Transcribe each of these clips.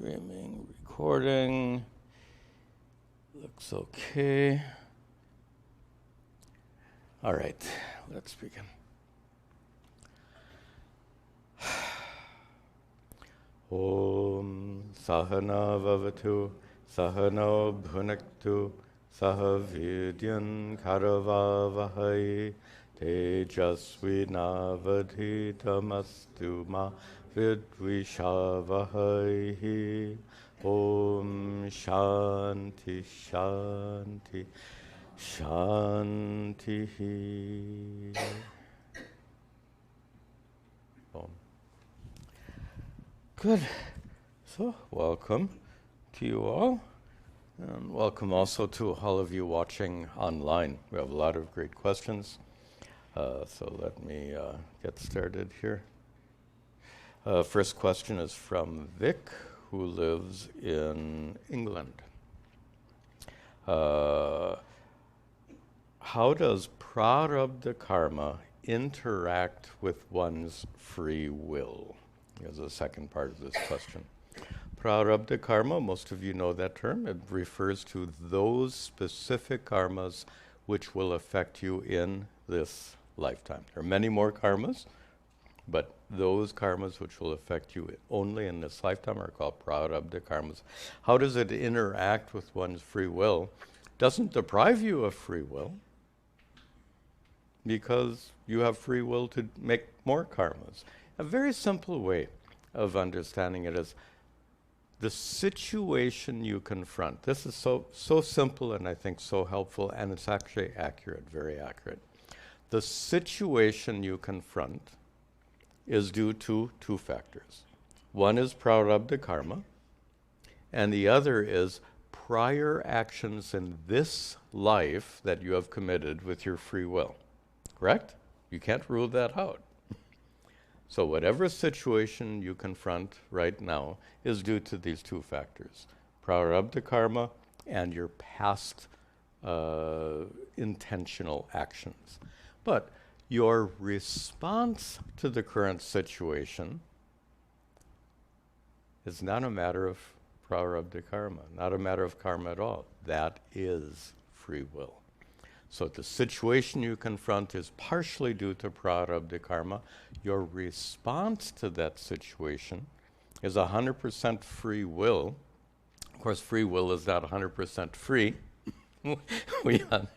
Streaming, recording. Looks okay. All right, let's begin. Om Sahana Vavatu Sahano Bhunaktu Sahavidyan Karavavahai Tejasvinavadhitamastu ma Vidvishavahai. Om Shanti Shanti Shanti. Om. Good. So, welcome to you all. And welcome also to all of you watching online. We have a lot of great questions. So let me get started here. First question is from Vic, who lives in England. How does prarabdha karma interact with one's free will? Here's the second part of this question. Prarabdha karma, most of you know that term. It refers to those specific karmas which will affect you in this lifetime. There are many more karmas, but those karmas which will affect you only in this lifetime are called prarabdha karmas. How does it interact with one's free will? It doesn't deprive you of free will, because you have free will to make more karmas. A very simple way of understanding it is the situation you confront. This is so simple and I think so helpful, and it's actually accurate, very accurate. The situation you confront is due to two factors. One is prarabdha karma, and the other is prior actions in this life that you have committed with your free will. Correct? You can't rule that out. So whatever situation you confront right now is due to these two factors, prarabdha karma and your past intentional actions. But your response to the current situation is not a matter of prarabdha karma, not a matter of karma at all. That is free will. So the situation you confront is partially due to prarabdha karma. Your response to that situation is 100% free will. Of course, free will is not 100% free.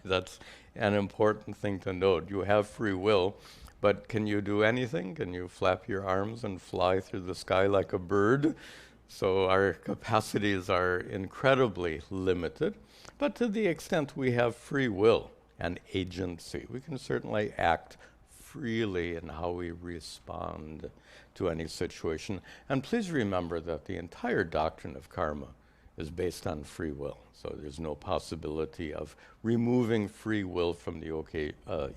That's an important thing to note. You have free will, but can you do anything? Can you flap your arms and fly through the sky like a bird? So our capacities are incredibly limited. But to the extent we have free will and agency, we can certainly act freely in how we respond to any situation. And please remember that the entire doctrine of karma is based on free will. So there's no possibility of removing free will from the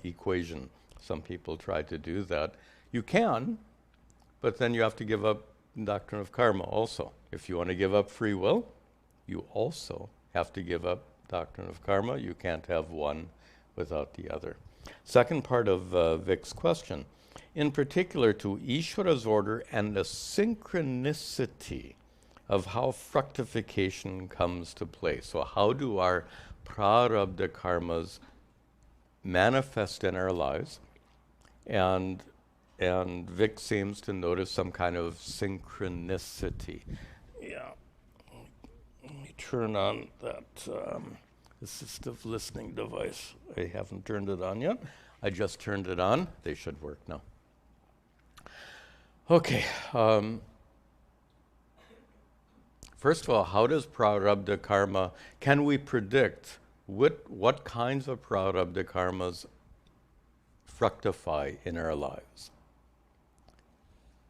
equation. Some people try to do that. You can, but then you have to give up the doctrine of karma also. If you want to give up free will, you also have to give up doctrine of karma. You can't have one without the other. Second part of Vic's question, in particular to Ishvara's order and the synchronicity of how fructification comes to play. So how do our prarabdha karmas manifest in our lives? And Vic seems to notice some kind of synchronicity. Yeah, let me turn on that assistive listening device. I haven't turned it on yet. I just turned it on. They should work now. Okay. First of all, how does prarabdha karma, can we predict what kinds of prarabdha karmas fructify in our lives?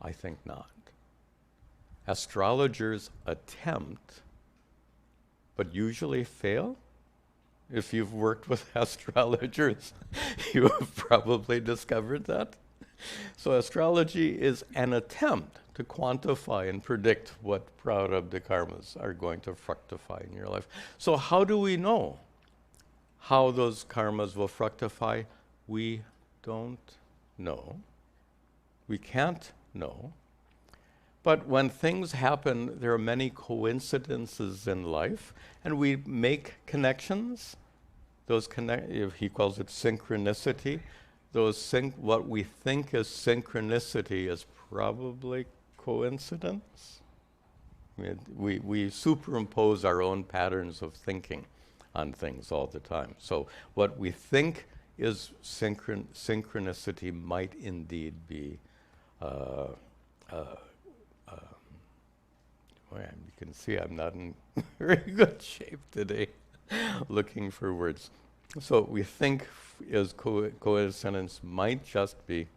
I think not. Astrologers attempt, but usually fail. If you've worked with astrologers, you have probably discovered that. So astrology is an attempt to quantify and predict what prarabdha karmas are going to fructify in your life. So how do we know how those karmas will fructify? We don't know. We can't know. But when things happen, there are many coincidences in life, and we make connections. He calls it synchronicity. What we think is synchronicity is probably coincidence. I mean, we superimpose our own patterns of thinking on things all the time. So what we think is synchronicity might indeed be you can see I'm not in very good shape today looking for words. So what we think is coincidence might just be,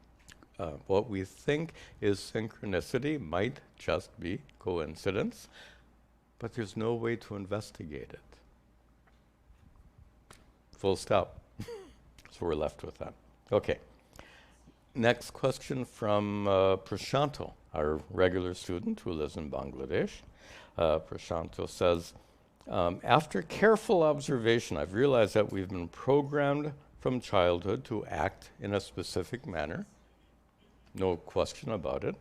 what we think is synchronicity might just be coincidence, but there's no way to investigate it. Full stop. So we're left with that. Okay. Next question from Prashanto, our regular student who lives in Bangladesh. Prashanto says, after careful observation, I've realized that we've been programmed from childhood to act in a specific manner. No question about it.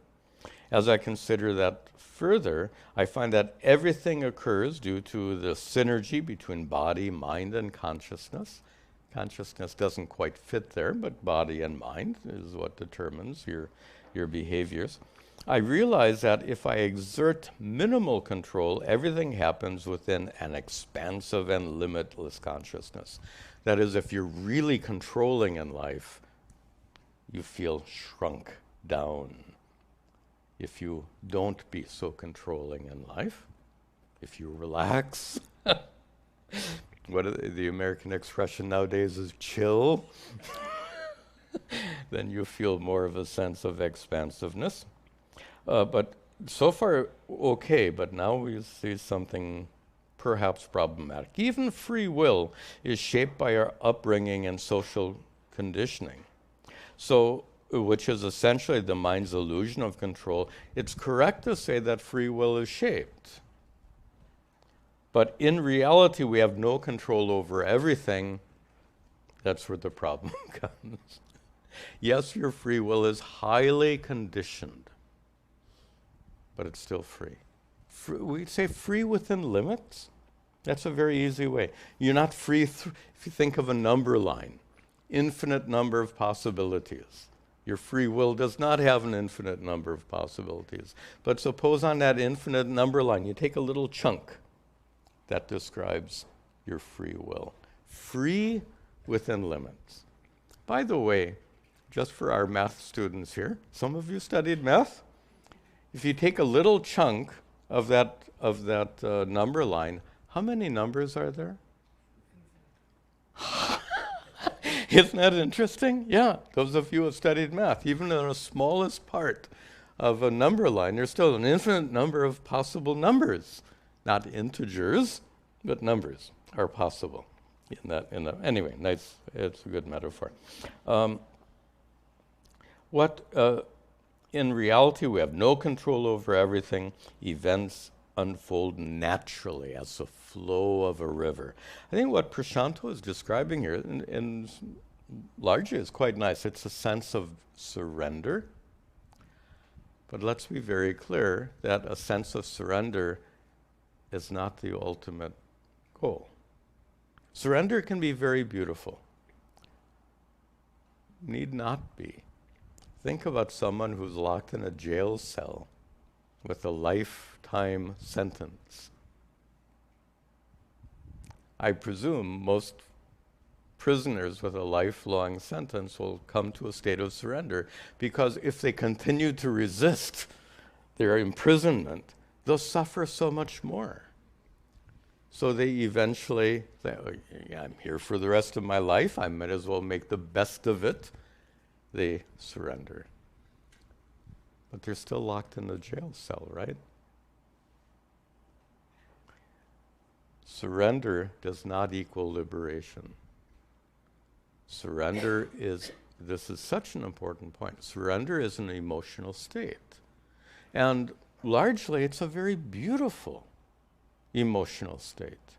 As I consider that further, I find that everything occurs due to the synergy between body, mind, and consciousness. Consciousness doesn't quite fit there, but body and mind is what determines your behaviors. I realize that if I exert minimal control, everything happens within an expansive and limitless consciousness. That is, if you're really controlling in life, you feel shrunk down. If you don't be so controlling in life, if you relax, the American expression nowadays is chill, then you feel more of a sense of expansiveness. But so far, okay, but now we see something perhaps problematic. Even free will is shaped by our upbringing and social conditioning. So, which is essentially the mind's illusion of control. It's correct to say that free will is shaped. But in reality, we have no control over everything. That's where the problem comes. Yes, your free will is highly conditioned, but it's still free. We'd say free within limits. That's a very easy way. You're not free if you think of a number line, infinite number of possibilities. Your free will does not have an infinite number of possibilities. But suppose on that infinite number line, you take a little chunk. That describes your free will. Free within limits. By the way, just for our math students here, some of you studied math. If you take a little chunk of that number line, how many numbers are there? Isn't that interesting? Yeah, those of you who have studied math, even in the smallest part of a number line, there's still an infinite number of possible numbers. Not integers, but numbers are possible. Anyway, nice. It's a good metaphor. In reality, we have no control over everything. Events unfold naturally as the flow of a river. I think what Prashanto is describing here, and largely is quite nice. It's a sense of surrender. But let's be very clear that a sense of surrender is not the ultimate goal. Surrender can be very beautiful. Need not be. Think about someone who's locked in a jail cell with a lifetime sentence. I presume most prisoners with a lifelong sentence will come to a state of surrender, because if they continue to resist their imprisonment, they'll suffer so much more. So they eventually say, I'm here for the rest of my life, I might as well make the best of it. They surrender. But they're still locked in the jail cell, right? Surrender does not equal liberation. Surrender is, this is such an important point, surrender is an emotional state. And largely it's a very beautiful emotional state.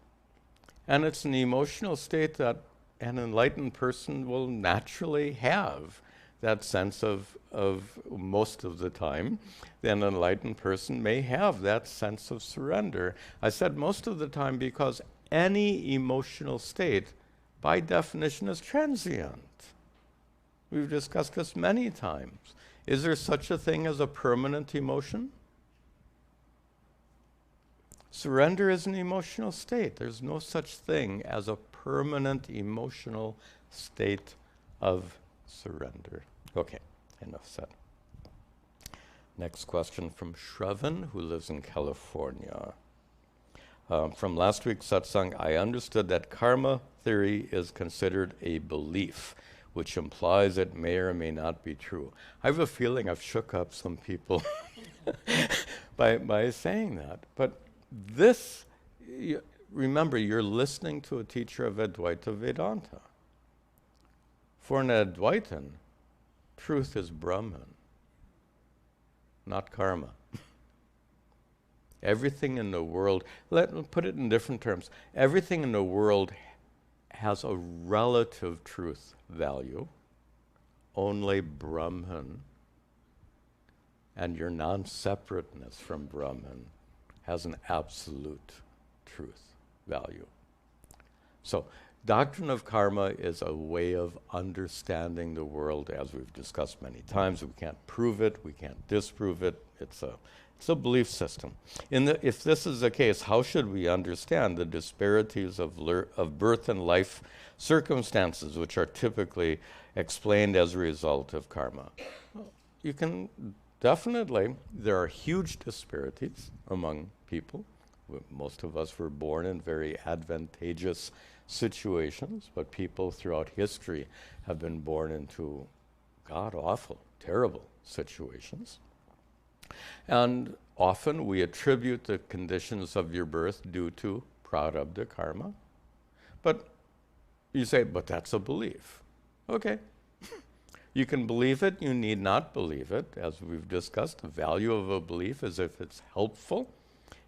And it's an emotional state that an enlightened person will naturally have. that sense of most of the time, then an enlightened person may have that sense of surrender. I said most of the time because any emotional state, by definition, is transient. We've discussed this many times. Is there such a thing as a permanent emotion? Surrender is an emotional state. There's no such thing as a permanent emotional state of surrender. Okay, enough said. Next question from Shravan, who lives in California. From last week's satsang, I understood that karma theory is considered a belief, which implies it may or may not be true. I have a feeling I've shook up some people by saying that. But this, remember, you're listening to a teacher of Advaita Vedanta. For an Advaitin, truth is Brahman, not karma. Everything in the world, let me put it in different terms, everything in the world has a relative truth value. Only Brahman and your non-separateness from Brahman has an absolute truth value. So, doctrine of karma is a way of understanding the world, as we've discussed many times. We can't prove it, we can't disprove it. It's a belief system. If this is the case, how should we understand the disparities of birth and life circumstances, which are typically explained as a result of karma? You can definitely, there are huge disparities among people. Most of us were born in very advantageous situations, but people throughout history have been born into god-awful, terrible situations. And often we attribute the conditions of your birth due to prarabdha karma. But you say, but that's a belief. Okay. You can believe it, you need not believe it. As we've discussed, the value of a belief is if it's helpful.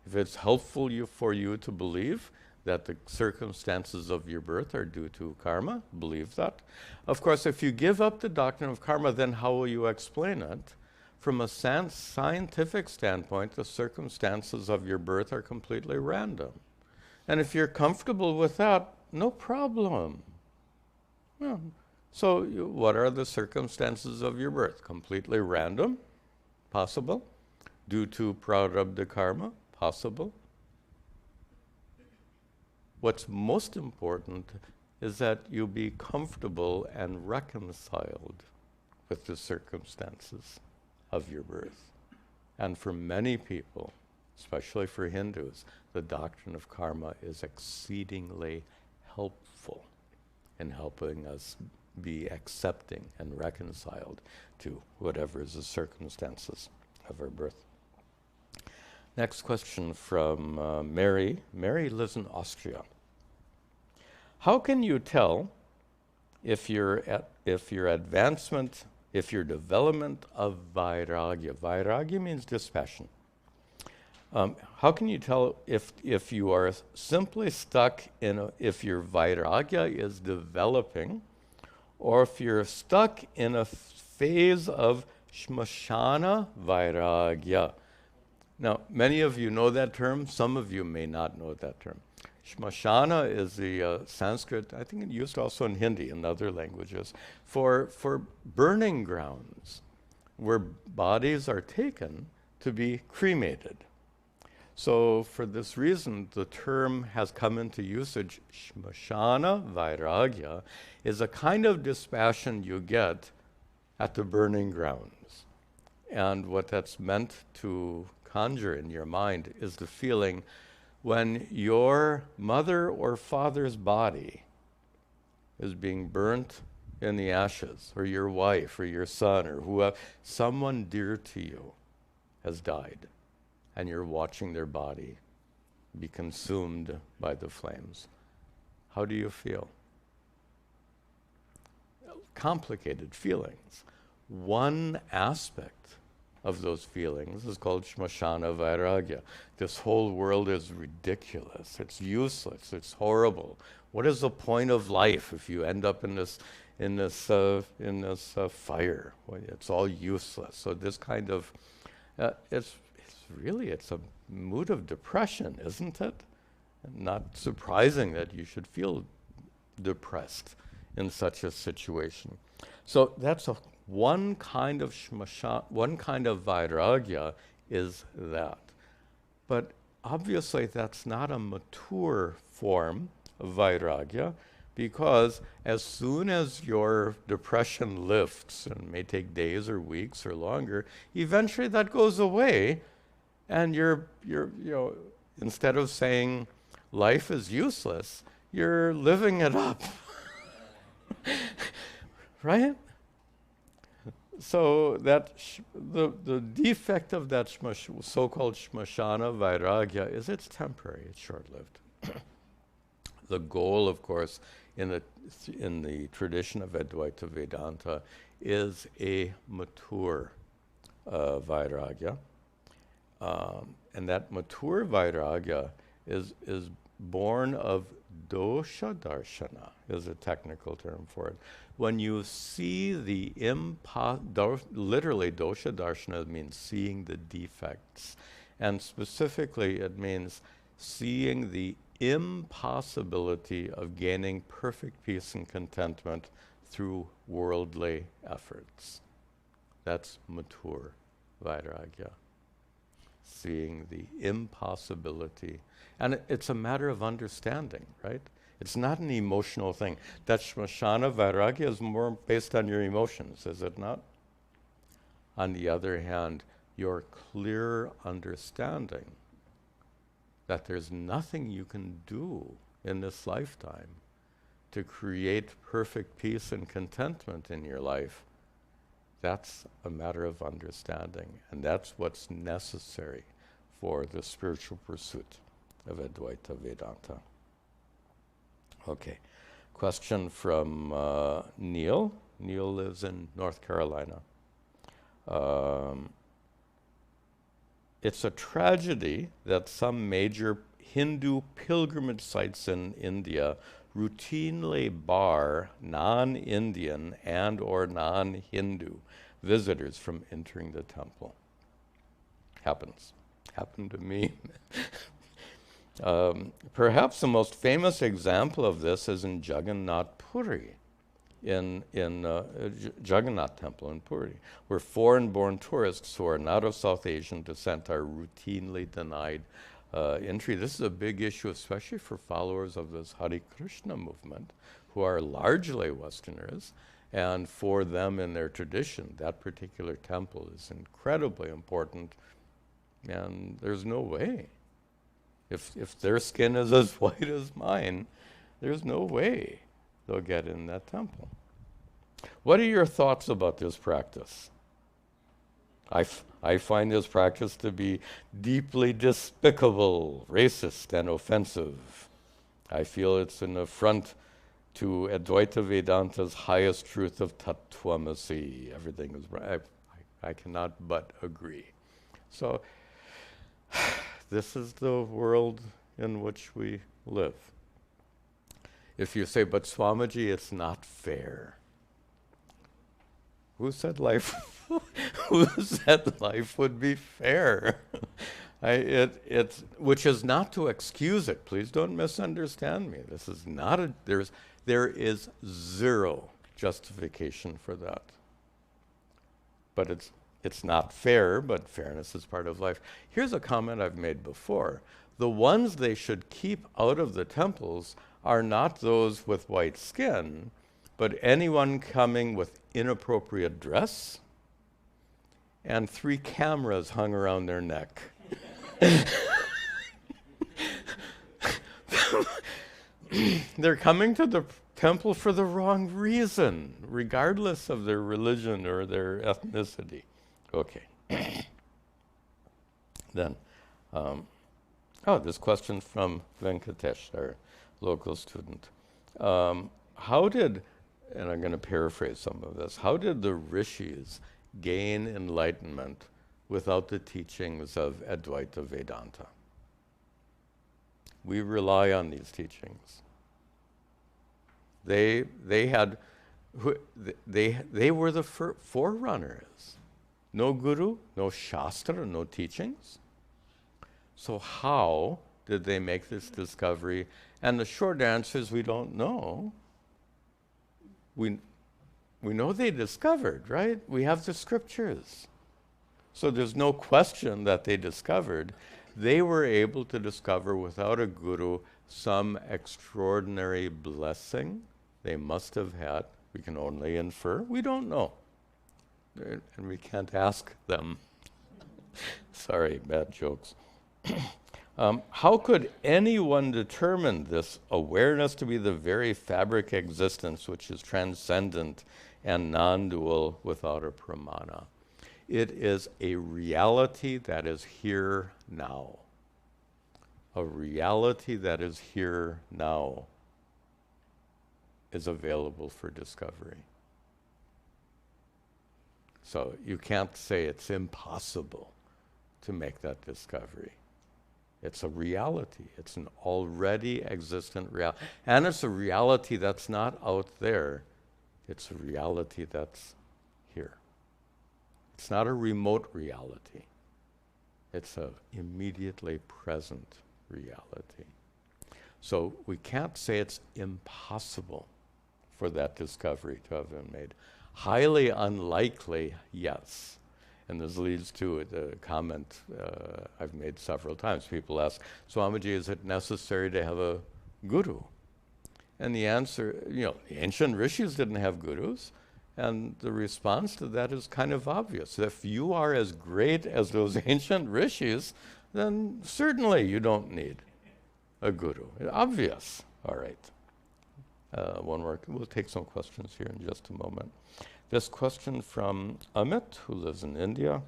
If it's helpful for you to believe that the circumstances of your birth are due to karma, believe that. Of course, if you give up the doctrine of karma, then how will you explain it? From a scientific standpoint, the circumstances of your birth are completely random. And if you're comfortable with that, no problem. Yeah. So what are the circumstances of your birth? Completely random? Possible. Due to prarabdha karma? Possible. What's most important is that you be comfortable and reconciled with the circumstances of your birth. And for many people, especially for Hindus, the doctrine of karma is exceedingly helpful in helping us be accepting and reconciled to whatever is the circumstances of our birth. Next question from Mary. Mary lives in Austria. How can you tell if your development of vairagya means dispassion. How can you tell if you are simply stuck if your vairagya is developing, or if you're stuck in a phase of smashana vairagya? Now, many of you know that term. Some of you may not know that term. Smashana is the Sanskrit, I think it's used also in Hindi and other languages, for burning grounds, where bodies are taken to be cremated. So for this reason, the term has come into usage. Smashana vairagya is a kind of dispassion you get at the burning grounds. And what that's meant to conjure in your mind is the feeling when your mother or father's body is being burnt in the ashes, or your wife or your son or whoever, someone dear to you has died, and you're watching their body be consumed by the flames. How do you feel? Complicated feelings. One aspect of those feelings is called smashana vairagya. This whole world is ridiculous. It's useless. It's horrible. What is the point of life if you end up in in this fire. Well, it's all useless. So this kind of, it's a mood of depression, isn't it? Not surprising that you should feel depressed in such a situation. So that's one kind of one kind of vairagya is that. But obviously that's not a mature form of vairagya, because as soon as your depression lifts, and it may take days or weeks or longer, eventually that goes away, and you're instead of saying life is useless, you're living it up. Right? So that the defect of that so-called smashana vairagya is it's temporary, it's short-lived. The goal, of course, in the tradition of Advaita Vedanta is a mature vairagya. And that mature vairagya is born of dosha darshana, is a technical term for it. When you see the literally dosha darshana means seeing the defects, and specifically it means seeing the impossibility of gaining perfect peace and contentment through worldly efforts. That's mature vairagya. Seeing the impossibility. And it's a matter of understanding, right? It's not an emotional thing. That smashana vairagya is more based on your emotions, is it not? On the other hand, your clear understanding that there's nothing you can do in this lifetime to create perfect peace and contentment in your life, that's a matter of understanding, and that's what's necessary for the spiritual pursuit of Advaita Vedanta. Okay, question from Neil. Neil lives in North Carolina. It's a tragedy that some major Hindu pilgrimage sites in India routinely bar non-Indian and or non-Hindu visitors from entering the temple. Happened to me. Perhaps the most famous example of this is in Jagannath Puri, in Jagannath Temple in Puri, where foreign-born tourists who are not of South Asian descent are routinely denied entry. This is a big issue, especially for followers of this Hare Krishna movement, who are largely Westerners, and for them in their tradition, that particular temple is incredibly important, and there's no way. If their skin is as white as mine, there's no way they'll get in that temple. What are your thoughts about this practice? I find this practice to be deeply despicable, racist, and offensive. I feel it's an affront to Advaita Vedanta's highest truth of Tattvamasi. Everything is right. I cannot but agree. So this is the world in which we live. If you say, but Swamiji, it's not fair. Who said life would be fair? Which is not to excuse it. Please don't misunderstand me. This is not there is zero justification for that. But it's not fair, but fairness is part of life. Here's a comment I've made before. The ones they should keep out of the temples are not those with white skin, but anyone coming with inappropriate dress and 3 cameras hung around their neck. They're coming to the temple for the wrong reason, regardless of their religion or their ethnicity. Okay. Then, this question from Venkatesh, our local student. How did, and I'm going to paraphrase some of this, how did the rishis gain enlightenment without the teachings of Advaita Vedanta? We rely on these teachings. They had They were the forerunners. No guru, no shastra, no teachings. So how did they make this discovery? And the short answer is we don't know. We know they discovered, right? We have the scriptures. So there's no question that they discovered. They were able to discover without a guru some extraordinary blessing they must have had. We can only infer. We don't know. And we can't ask them. Sorry, bad jokes. How could anyone determine this awareness to be the very fabric existence which is transcendent and non-dual without a pramana? It is a reality that is here now. A reality that is here now is available for discovery. So you can't say it's impossible to make that discovery. It's a reality. It's an already existent reality. And it's a reality that's not out there. It's a reality that's here. It's not a remote reality. It's an immediately present reality. So we can't say it's impossible for that discovery to have been made. Highly unlikely, yes. And this leads to the comment I've made several times. People ask, Swamiji, is it necessary to have a guru? And the answer, the ancient rishis didn't have gurus. And the response to that is kind of obvious. If you are as great as those ancient rishis, then certainly you don't need a guru. Obvious. All right. One more. We'll take some questions here in just a moment. This question from Amit, who lives in India.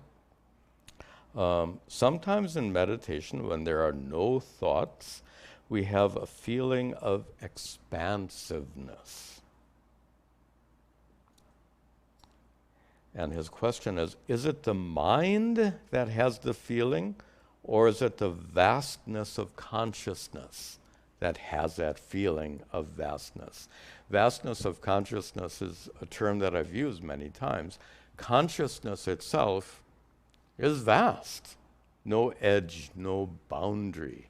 Sometimes in meditation, when there are no thoughts, we have a feeling of expansiveness. And his question is it the mind that has the feeling, or is it the vastness of consciousness that has that feeling of vastness? Vastness of consciousness is a term that I've used many times. Consciousness itself is vast. No edge, no boundary.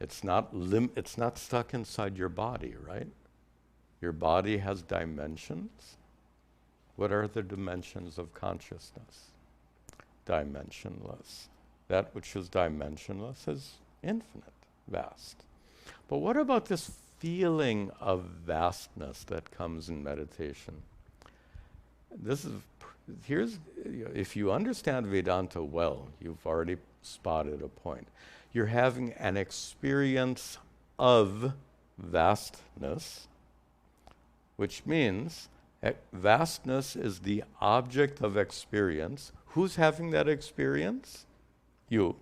It's not stuck inside your body, right? Your body has dimensions. What are the dimensions of consciousness? Dimensionless. That which is dimensionless is infinite, vast. But what about this feeling of vastness that comes in meditation? If you understand Vedanta well, you've already spotted a point. You're having an experience of vastness, which means vastness is the object of experience. Who's having that experience? You,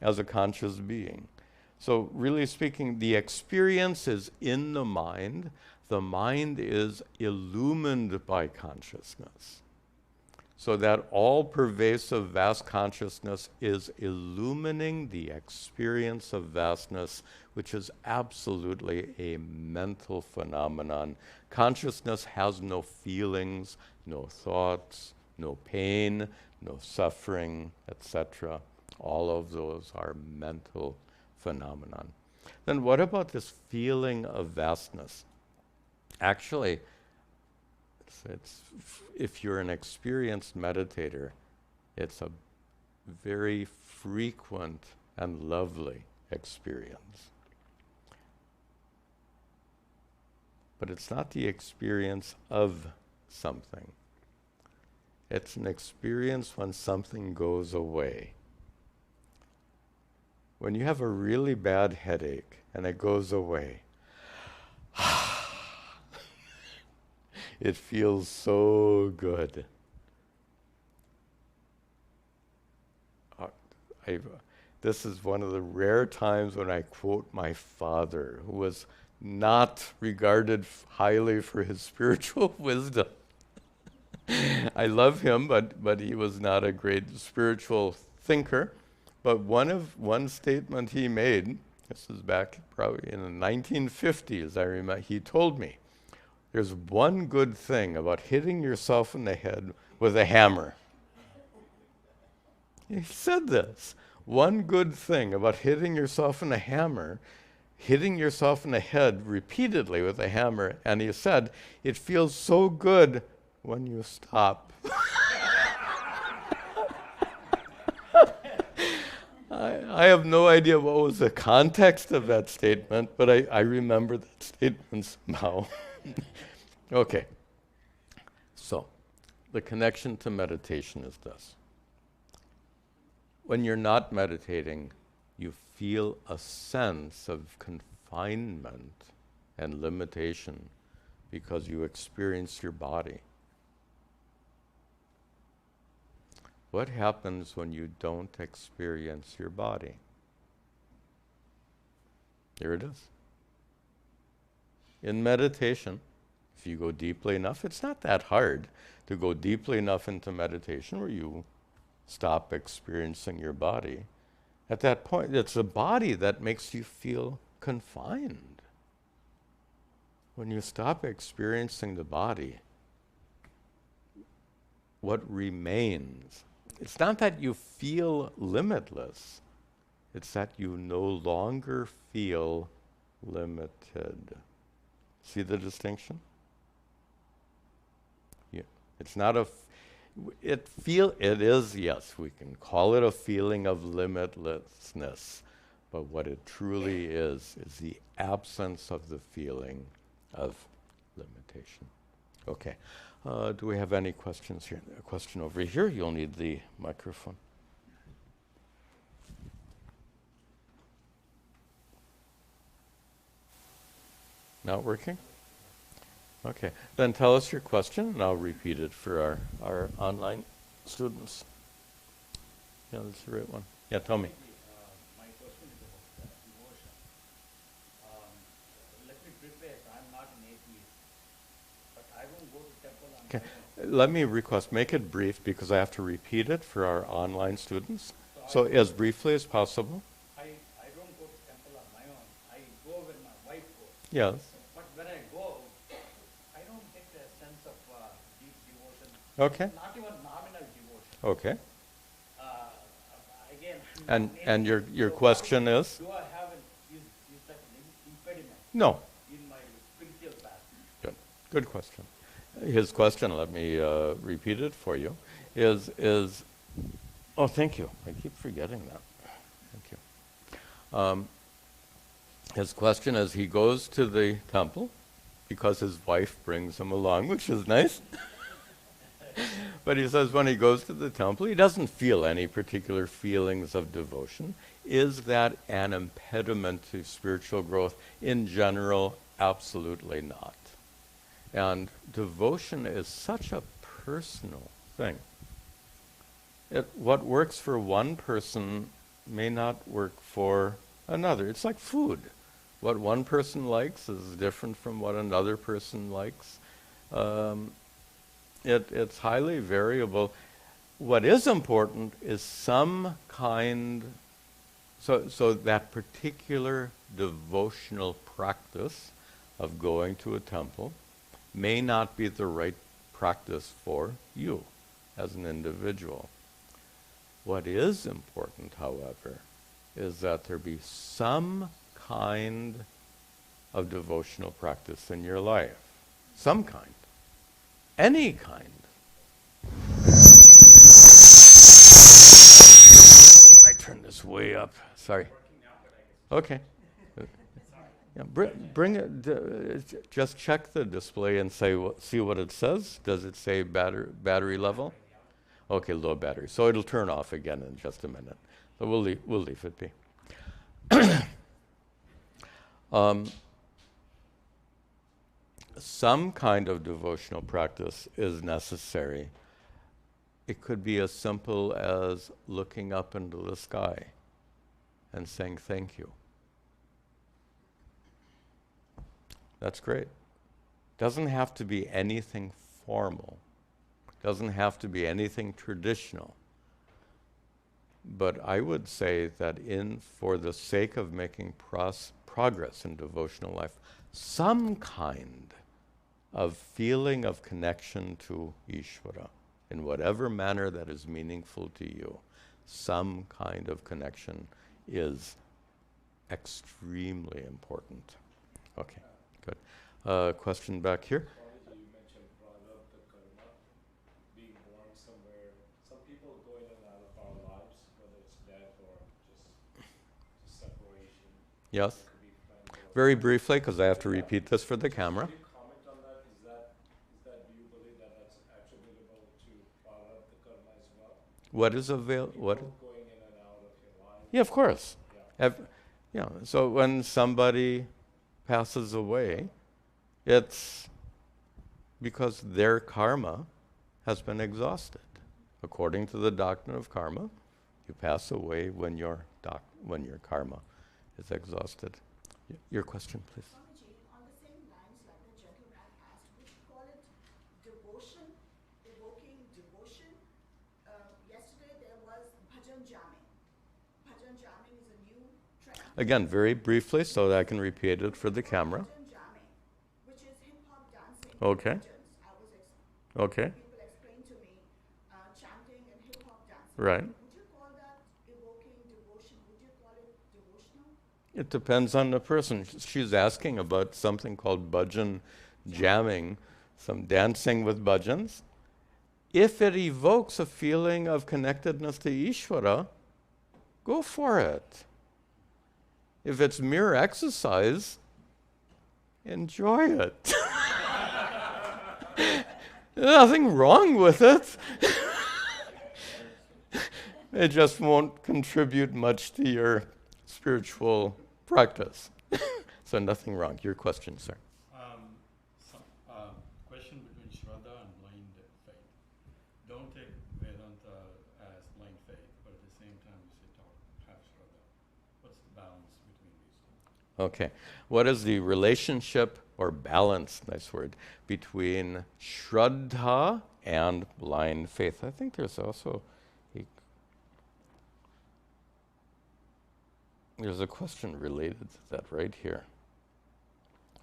as a conscious being. So really speaking, the experience is in the mind. The mind is illumined by consciousness. So that all-pervasive vast consciousness is illumining the experience of vastness, which is absolutely a mental phenomenon. Consciousness has no feelings, no thoughts, no pain, no suffering, etc. All of those are mental phenomenon. Then what about this feeling of vastness? Actually, if you're an experienced meditator, it's a very frequent and lovely experience. But it's not the experience of something. It's an experience when something goes away. When you have a really bad headache and it goes away, it feels so good. This is one of the rare times when I quote my father, who was not regarded highly for his spiritual wisdom. I love him, but he was not a great spiritual thinker. But one statement he made, this is back probably in the 1950s, I remember, he told me, There's one good thing about hitting yourself in the head with a hammer. He said this. One good thing about hitting yourself in the head repeatedly with a hammer, and he said, it feels so good when you stop. I have no idea what was the context of that statement, but I remember that statement somehow. Okay. So, the connection to meditation is this. When you're not meditating, you feel a sense of confinement and limitation because you experience your body. What happens when you don't experience your body? Here it is. In meditation, if you go deeply enough, it's not that hard to go deeply enough into meditation where you stop experiencing your body. At that point, it's the body that makes you feel confined. When you stop experiencing the body, what remains? It's not that you feel limitless. It's that you no longer feel limited. See the distinction? Yeah. It's not a... It is, yes, we can call it a feeling of limitlessness, but what it truly is the absence of the feeling of limitation. Okay. Do we have any questions here? A question over here. You'll need the microphone. Not working? Okay. Then tell us your question, and I'll repeat it for our online students. Yeah, that's the right one. Yeah, tell me. My question is about devotion. Let me prepare. I'm not an atheist, but I don't go to temple on Okay. my own. Let me request, make it brief because I have to repeat it for our online students. So as briefly as possible. I don't go to temple on my own. I go when my wife goes. Yes. But when I go, I don't get a sense of deep devotion. Okay. Not even nominal devotion. Okay. Again, And your question is? do I have is that an impediment No. in my spiritual path? Good. Good question. His question, let me repeat it for you, is oh, thank you. I keep forgetting that. Thank you. His question is, he goes to the temple because his wife brings him along, which is nice. But he says when he goes to the temple, he doesn't feel any particular feelings of devotion. Is that an impediment to spiritual growth? In general, absolutely not. And devotion is such a personal thing. What works for one person may not work for another. It's like food. What one person likes is different from what another person likes. It's highly variable. What is important is some kind, so that particular devotional practice of going to a temple may not be the right practice for you as an individual. What is important, however, is that there be some kind of devotional practice in your life. Some kind. Any kind. I turn this way up. Sorry. Okay. Yeah, bring it. Just check the display and see what it says. Does it say battery level? Okay, low battery. So it'll turn off again in just a minute. So we'll leave it be. Some kind of devotional practice is necessary. It could be as simple as looking up into the sky and saying thank you. That's great. Doesn't have to be anything formal. Doesn't have to be anything traditional. But I would say that for the sake of making progress in devotional life, some kind of feeling of connection to Ishvara in whatever manner that is meaningful to you. Some kind of connection is extremely important. Okay, good. Question back here? Swamiji, you mentioned prarabdha karma, being born somewhere. Some people go in and out of our lives, whether it's death or just separation. Yes? It could be friends or Very briefly, because I have to repeat this for the camera. Can you comment on that? Do you believe that that's attributable to prarabdha karma as well? What is what? People going in and out of your life. Yeah, of course. Yeah. Yeah. So when somebody passes away, it's because their karma has been exhausted. According to the doctrine of karma, you pass away when your karma is exhausted. Your question, please. Swamiji, on the same lines like the gentleman asked, we should call it devotion, evoking devotion. Yesterday there was bhajan jamming. Bhajan jamming is a new trend. Again, very briefly, so that I can repeat it for the camera. Bhajan jamming, which is hip hop dancing. Okay. Bhajans. Okay. People explained to me chanting and hip hop dancing. Right. Would you call that evoking devotion? Would you call it devotional? It depends on the person. She's asking about something called bhajan jamming, some dancing with bhajans. If it evokes a feeling of connectedness to Ishvara, go for it. If it's mere exercise, enjoy it. There's nothing wrong with it. It just won't contribute much to your spiritual practice. So nothing wrong. Your question, sir. Question between shraddha and blind faith. Don't take Vedanta as blind faith, but at the same time you say have shraddha. What's the balance between these two? Okay. What is the relationship or balance, nice word, between shraddha and blind faith? I think there's also there's a question related to that right here.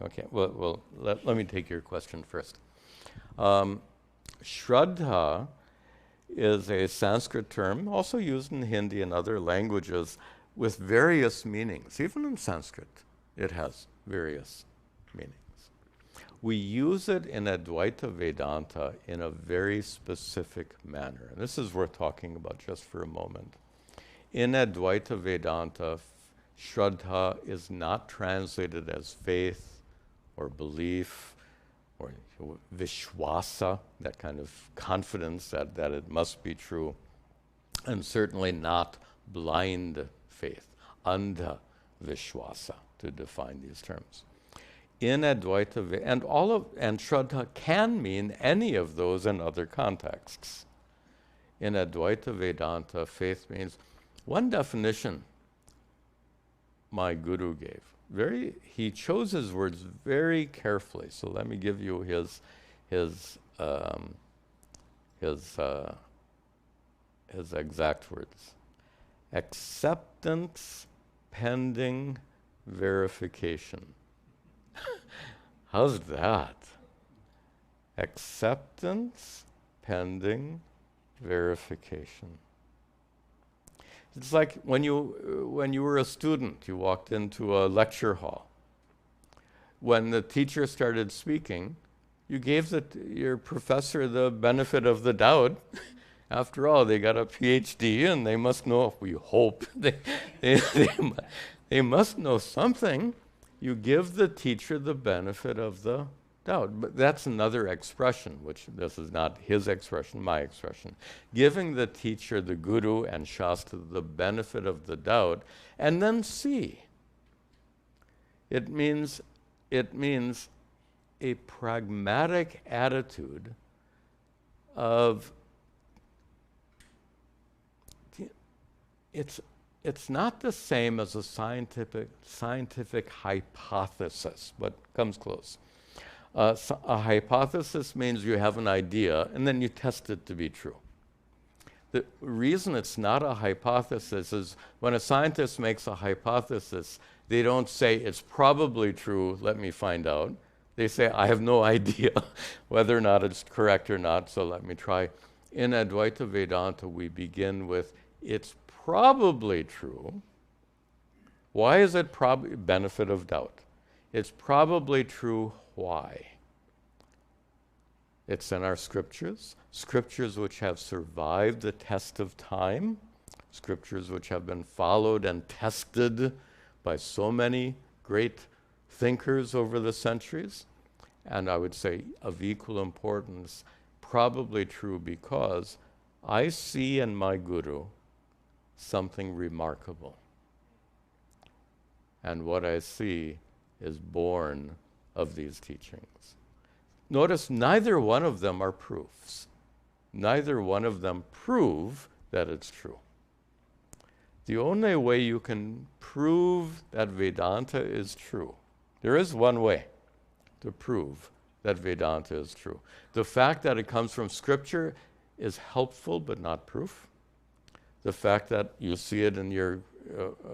Okay, well let me take your question first. Shraddha is a Sanskrit term, also used in Hindi and other languages, with various meanings. Even in Sanskrit, it has various meanings. We use it in Advaita Vedanta in a very specific manner. And this is worth talking about just for a moment. In Advaita Vedanta, shraddha is not translated as faith or belief or vishwasa, that kind of confidence that it must be true, and certainly not blind faith, andha vishwasa, to define these terms. In Advaita and shraddha can mean any of those in other contexts. In Advaita Vedanta, faith means one definition my guru gave. He chose his words very carefully. So let me give you his exact words. Acceptance pending verification. How's that? Acceptance pending verification. It's like when you were a student, you walked into a lecture hall. When the teacher started speaking, you gave your professor the benefit of the doubt. After all, they got a PhD and they must know, we hope, they must know something. You give the teacher the benefit of the doubt. But that's another expression, which this is not his expression, my expression. Giving the teacher, the guru and shastra, the benefit of the doubt, and then see. It means a pragmatic attitude of, it's not the same as a scientific hypothesis, but comes close. A hypothesis means you have an idea and then you test it to be true. The reason it's not a hypothesis is when a scientist makes a hypothesis, they don't say it's probably true, let me find out. They say, I have no idea whether or not it's correct or not, so let me try. In Advaita Vedanta, we begin with, it's probably true. Why is it probably? Benefit of doubt. It's probably true. Why? It's in our scriptures, scriptures which have survived the test of time, scriptures which have been followed and tested by so many great thinkers over the centuries, and I would say of equal importance, probably true because I see in my guru something remarkable. And what I see is born of these teachings. Notice neither one of them are proofs. Neither one of them prove that it's true. The only way you can prove that Vedanta is true, there is one way to prove that Vedanta is true. The fact that it comes from Scripture is helpful but not proof. The fact that you see it in your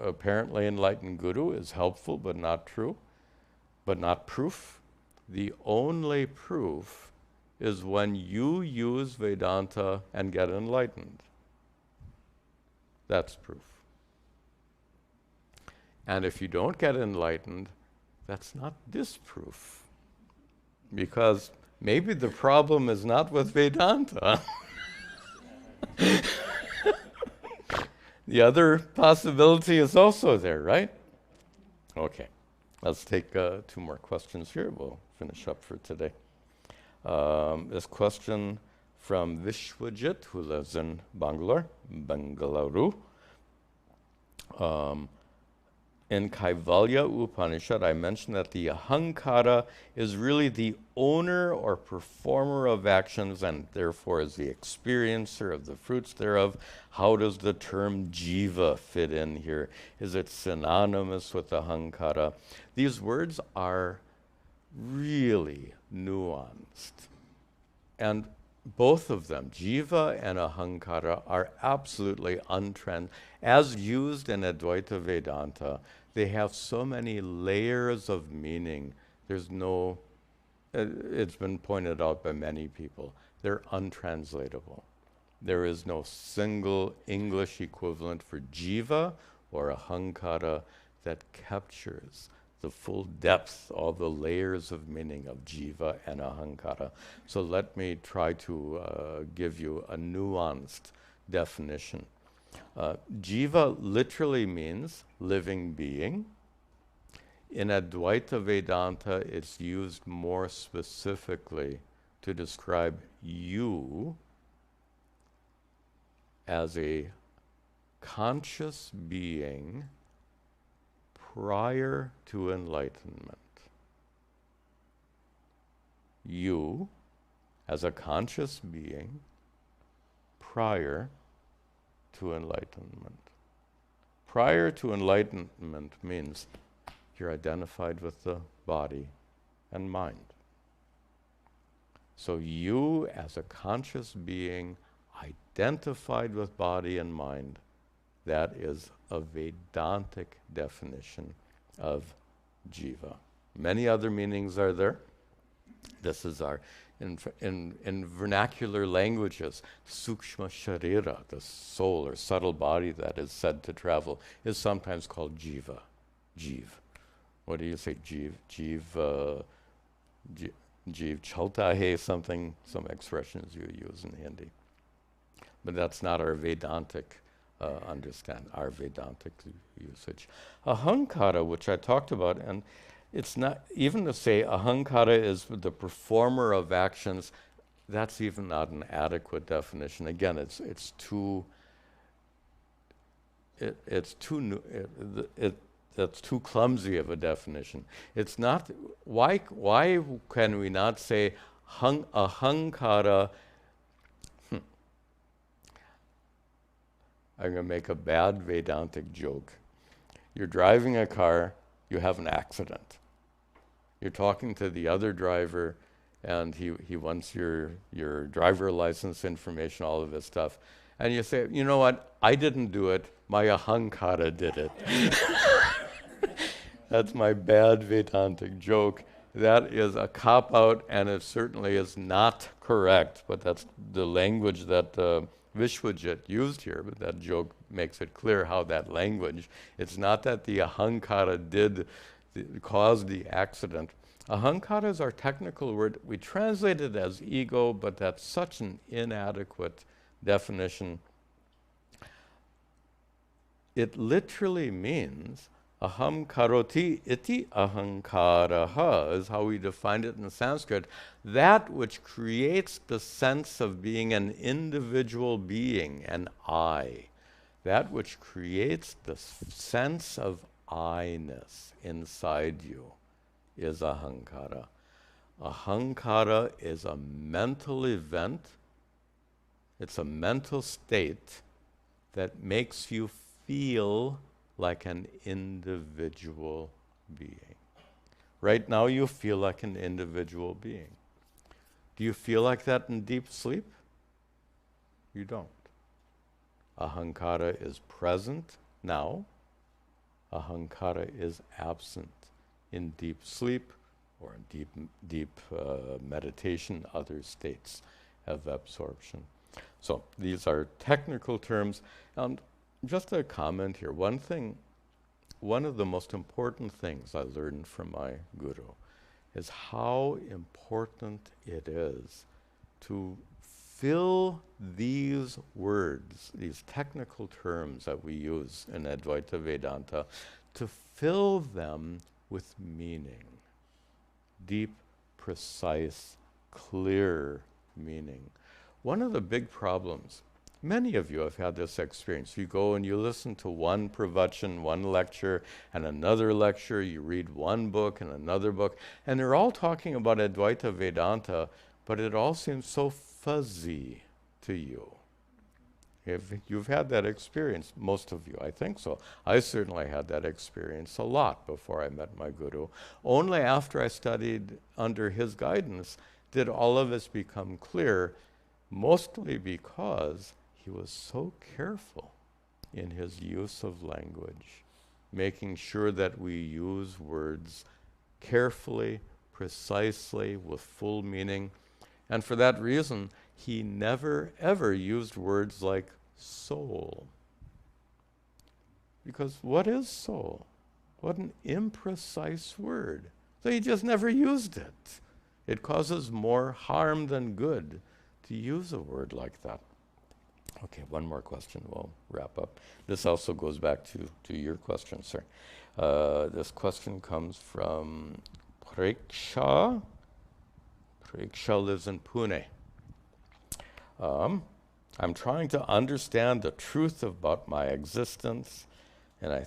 apparently enlightened guru is helpful but not true, but not proof. The only proof is when you use Vedanta and get enlightened. That's proof. And if you don't get enlightened, that's not disproof. Because maybe the problem is not with Vedanta. The other possibility is also there, right? Okay, let's take 2 more questions here. We'll finish up for today. This question from Vishwajit, who lives in Bangalore. In Kaivalya Upanishad, I mentioned that the ahankara is really the owner or performer of actions and therefore is the experiencer of the fruits thereof. How does the term jiva fit in here? Is it synonymous with ahankara? These words are really nuanced. And both of them, jiva and ahankara, are absolutely as used in Advaita Vedanta. They have so many layers of meaning. There's no, it's been pointed out by many people, they're untranslatable. There is no single English equivalent for jiva or ahankara that captures the full depth, all the layers of meaning of jiva and ahankara. So let me try to give you a nuanced definition. Jiva literally means living being. In Advaita Vedanta, it's used more specifically to describe you as a conscious being prior to enlightenment. You as a conscious being prior to enlightenment. Prior to enlightenment means you're identified with the body and mind. So you as a conscious being identified with body and mind, that is a Vedantic definition of jiva. Many other meanings are there. This is our, in vernacular languages, sukshma sharira, the soul or subtle body that is said to travel, is sometimes called jiva. Jiv. What do you say? Jiv, chalta hai, something, some expressions you use in Hindi. But that's not our Vedantic our Vedantic usage. Ahankara, which I talked about, and it's not, even to say ahankara is the performer of actions, that's even not an adequate definition. Again, it's too clumsy of a definition. It's not, why can we not say ahankara? I'm going to make a bad Vedantic joke. You're driving a car, you have an accident. You're talking to the other driver, and he wants your driver license information, all of this stuff. And you say, you know what, I didn't do it, my ahankara did it. That's my bad Vedantic joke. That is a cop-out, and it certainly is not correct, but that's the language that Vishwajit used here, but that joke makes it clear how that language, it's not that the ahankara caused the accident. Ahankara is our technical word. We translate it as ego, but that's such an inadequate definition. It literally means aham karoti iti ahankaraha is how we defined it in Sanskrit. That which creates the sense of being an individual being, an I. That which creates the sense of I-ness inside you is ahankara. Ahankara is a mental event. It's a mental state that makes you feel like an individual being. Right now you feel like an individual being. Do you feel like that in deep sleep? You don't. Ahankara is present now. Ahankara is absent in deep sleep or in deep meditation, other states of absorption. So these are technical terms. And just a comment here. One of the most important things I learned from my guru is how important it is to fill these words, these technical terms that we use in Advaita Vedanta, to fill them with meaning. Deep, precise, clear meaning. One of the big problems, many of you have had this experience. You go and you listen to one pravachan, one lecture, and another lecture. You read one book and another book, and they're all talking about Advaita Vedanta, but it all seems so fuzzy to you. If you've had that experience, most of you, I think so. I certainly had that experience a lot before I met my guru. Only after I studied under his guidance did all of this become clear, mostly because he was so careful in his use of language, making sure that we use words carefully, precisely, with full meaning. And for that reason, he never, ever used words like soul. Because what is soul? What an imprecise word. So he just never used it. It causes more harm than good to use a word like that. Okay, one more question, we'll wrap up. This also goes back to your question, sir. This question comes from Preksha. Preksha lives in Pune. I'm trying to understand the truth about my existence, and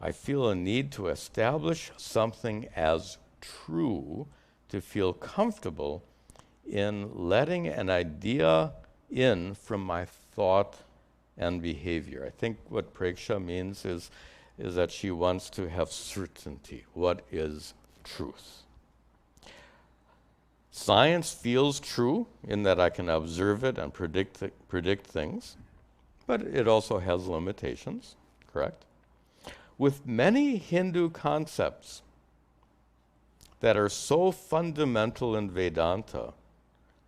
I feel a need to establish something as true to feel comfortable in letting an idea in from my thought and behavior. I think what Preksha means is that she wants to have certainty. What is truth? Science feels true in that I can observe it and predict things, but it also has limitations, correct? With many Hindu concepts that are so fundamental in Vedanta,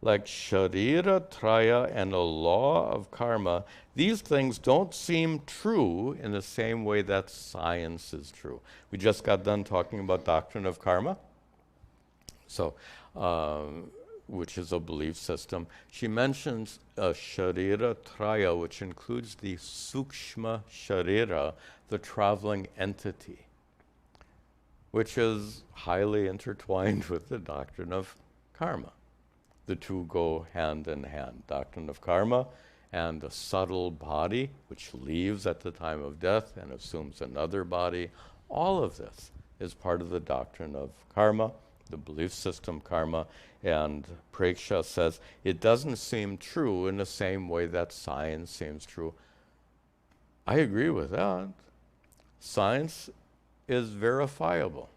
like Sharira Traya and the law of karma, these things don't seem true in the same way that science is true. We just got done talking about doctrine of karma, so which is a belief system. She mentions Sharira Traya, which includes the Sukshma Sharira, the traveling entity, which is highly intertwined with the doctrine of karma. The two go hand in hand. Doctrine of karma and the subtle body, which leaves at the time of death and assumes another body. All of this is part of the doctrine of karma, the belief system karma. And Preksha says, it doesn't seem true in the same way that science seems true. I agree with that. Science is verifiable.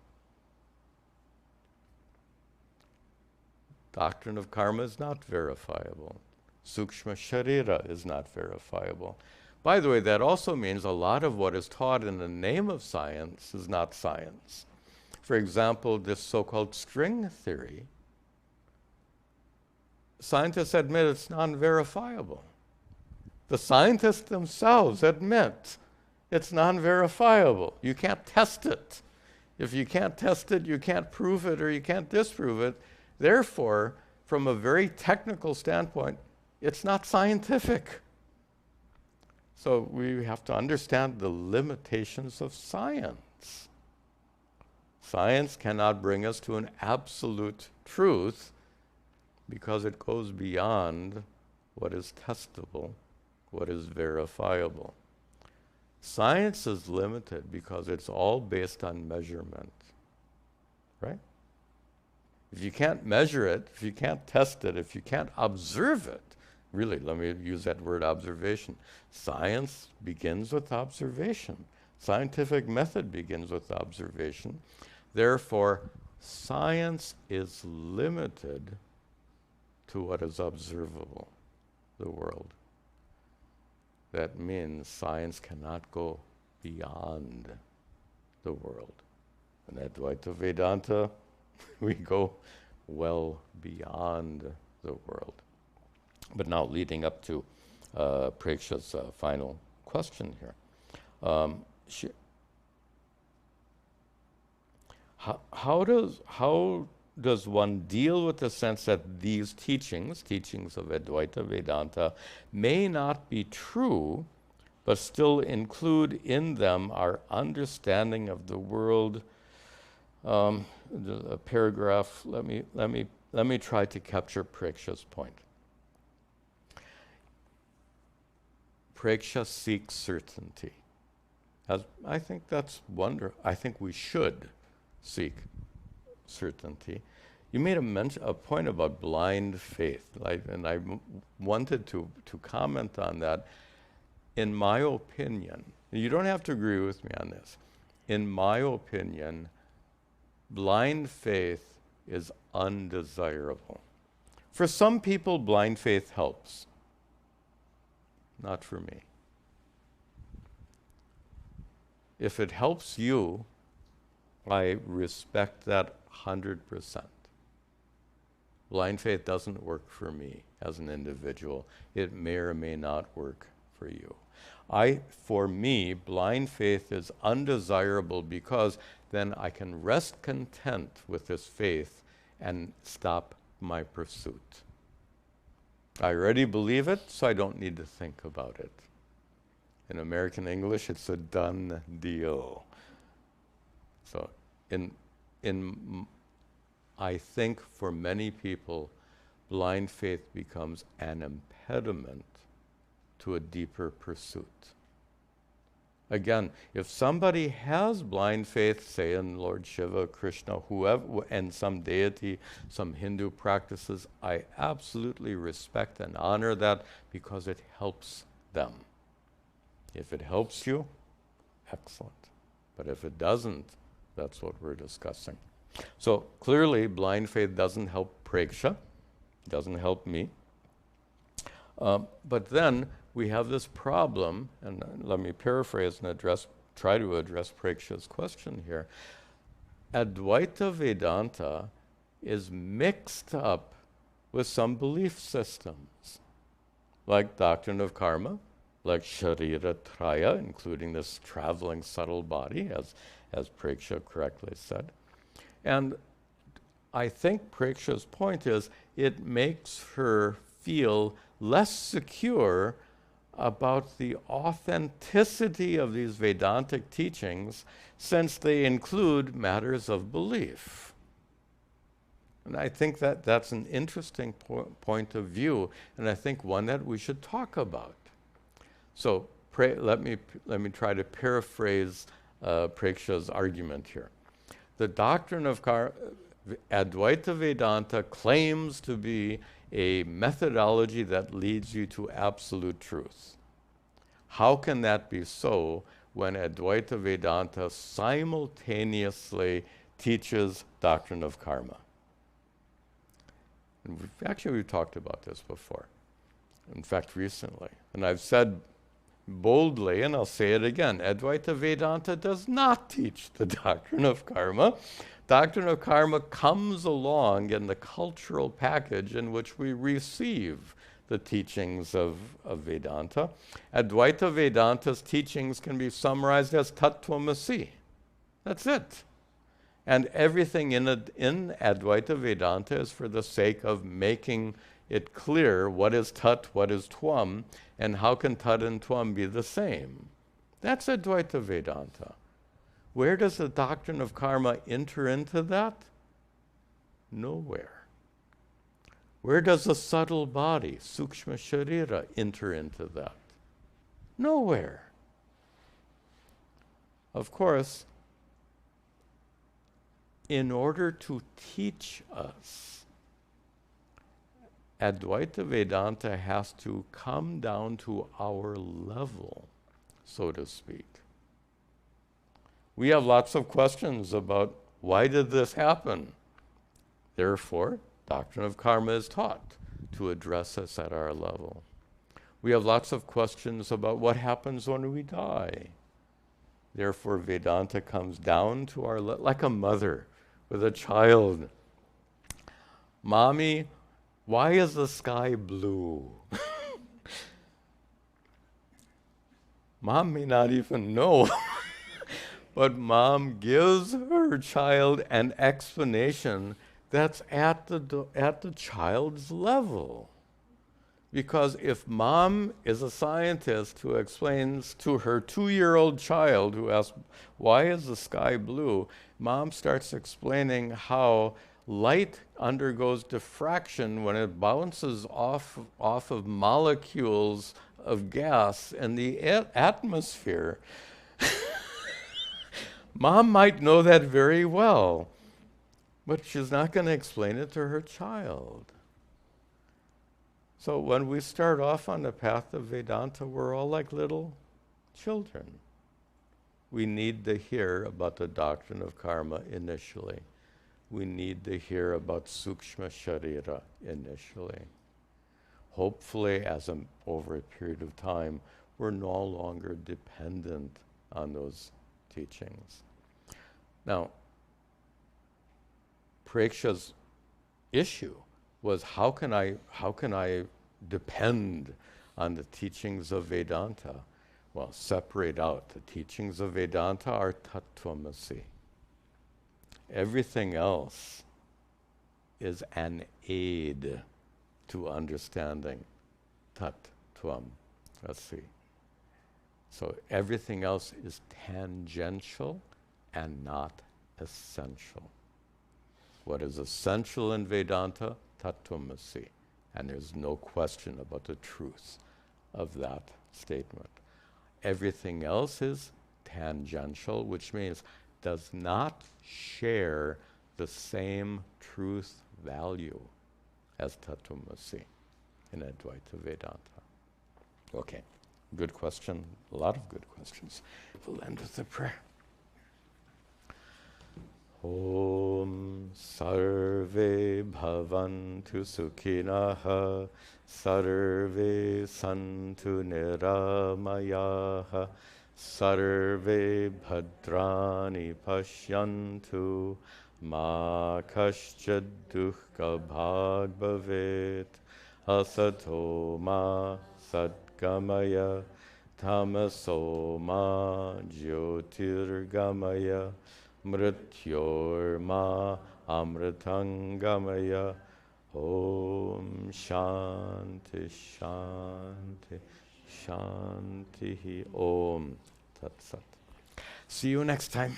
Doctrine of karma is not verifiable. Sukshma Sharira is not verifiable. By the way, that also means a lot of what is taught in the name of science is not science. For example, this so-called string theory, scientists admit it's non-verifiable. The scientists themselves admit it's non-verifiable. You can't test it. If you can't test it, you can't prove it or you can't disprove it. Therefore, from a very technical standpoint, it's not scientific. So we have to understand the limitations of science. Science cannot bring us to an absolute truth because it goes beyond what is testable, what is verifiable. Science is limited because it's all based on measurement, right? If you can't measure it, if you can't test it, if you can't observe it, really, let me use that word observation. Science begins with observation. Scientific method begins with observation. Therefore, science is limited to what is observable, the world. That means science cannot go beyond the world. In Advaita Vedanta, we go well beyond the world. But now leading up to Preksha's final question here. How does one deal with the sense that these teachings of Advaita Vedanta, may not be true, but still include in them our understanding of the world? A paragraph. Let me try to capture Preksha's point. Preksha seeks certainty. I think that's wonderful. I think we should seek certainty. You made a point about blind faith, and I wanted to comment on that. In my opinion, you don't have to agree with me on this. In my opinion, blind faith is undesirable. For some people, blind faith helps. Not for me. If it helps you, I respect that 100%. Blind faith doesn't work for me as an individual. It may or may not work for you. For me, blind faith is undesirable because then I can rest content with this faith and stop my pursuit. I already believe it, so I don't need to think about it. In American English, it's a done deal. So I think for many people, blind faith becomes an impediment to a deeper pursuit. Again, if somebody has blind faith, say in Lord Shiva, Krishna, whoever, and some deity, some Hindu practices, I absolutely respect and honor that because it helps them. If it helps you, excellent. But if it doesn't, that's what we're discussing. So clearly, blind faith doesn't help Preksha, doesn't help me. But then we have this problem, and let me paraphrase and try to address Preksha's question here. Advaita Vedanta is mixed up with some belief systems, like doctrine of karma, like sharira traya, including this traveling subtle body, as Preksha correctly said. And I think Preksha's point is it makes her feel less secure about the authenticity of these Vedantic teachings since they include matters of belief. And I think that that's an interesting point of view, and I think one that we should talk about. So let me try to paraphrase Preksha's argument here. The doctrine of Advaita Vedanta claims to be a methodology that leads you to absolute truth. How can that be so when Advaita Vedanta simultaneously teaches doctrine of karma? And we've talked about this before, in fact, recently. And I've said boldly, and I'll say it again, Advaita Vedanta does not teach the doctrine of karma, Doctrine of karma comes along in the cultural package in which we receive the teachings of Vedanta. Advaita Vedanta's teachings can be summarized as Tattvamasi. That's it. And everything in Advaita Vedanta is for the sake of making it clear what is Tat, what is Tvam, and how can Tat and Tvam be the same. That's Advaita Vedanta. Where does the doctrine of karma enter into that? Nowhere. Where does the subtle body, sukshma sharira, enter into that? Nowhere. Of course, in order to teach us, Advaita Vedanta has to come down to our level, so to speak. We have lots of questions about why did this happen? Therefore, doctrine of karma is taught to address us at our level. We have lots of questions about what happens when we die. Therefore, Vedanta comes down to our level, like a mother with a child. Mommy, why is the sky blue? Mom may not even know. But mom gives her child an explanation that's at the child's level. Because if mom is a scientist who explains to her 2-year-old child who asks, why is the sky blue? Mom starts explaining how light undergoes diffraction when it bounces off of molecules of gas in the atmosphere. Mom might know that very well, but she's not going to explain it to her child. So when we start off on the path of Vedanta, we're all like little children. We need to hear about the doctrine of karma initially. We need to hear about sukshma sharira initially. Hopefully, over a period of time, we're no longer dependent on those teachings. Now, Preksha's issue was how can I depend on the teachings of Vedanta? Well, separate out. The teachings of Vedanta are tattvamasi. Everything else is an aid to understanding tat, tvam, asi. So everything else is tangential and not essential. What is essential in Vedanta? Tattvamasi. And there's no question about the truth of that statement. Everything else is tangential, which means does not share the same truth value as Tattvamasi in Advaita Vedanta. Okay, good question. A lot of good questions. We'll end with a prayer. Om sarve bhavantu sukhinaha sarve santu niramayaha sarve bhadrani pashyantu ma kaschad dukkha bhag bhavet asato ma sadgamaya tamaso ma jyotirgamaya mrityorma amritangamaya. Om shanti shanti shanti. Om tat sat. See you next time.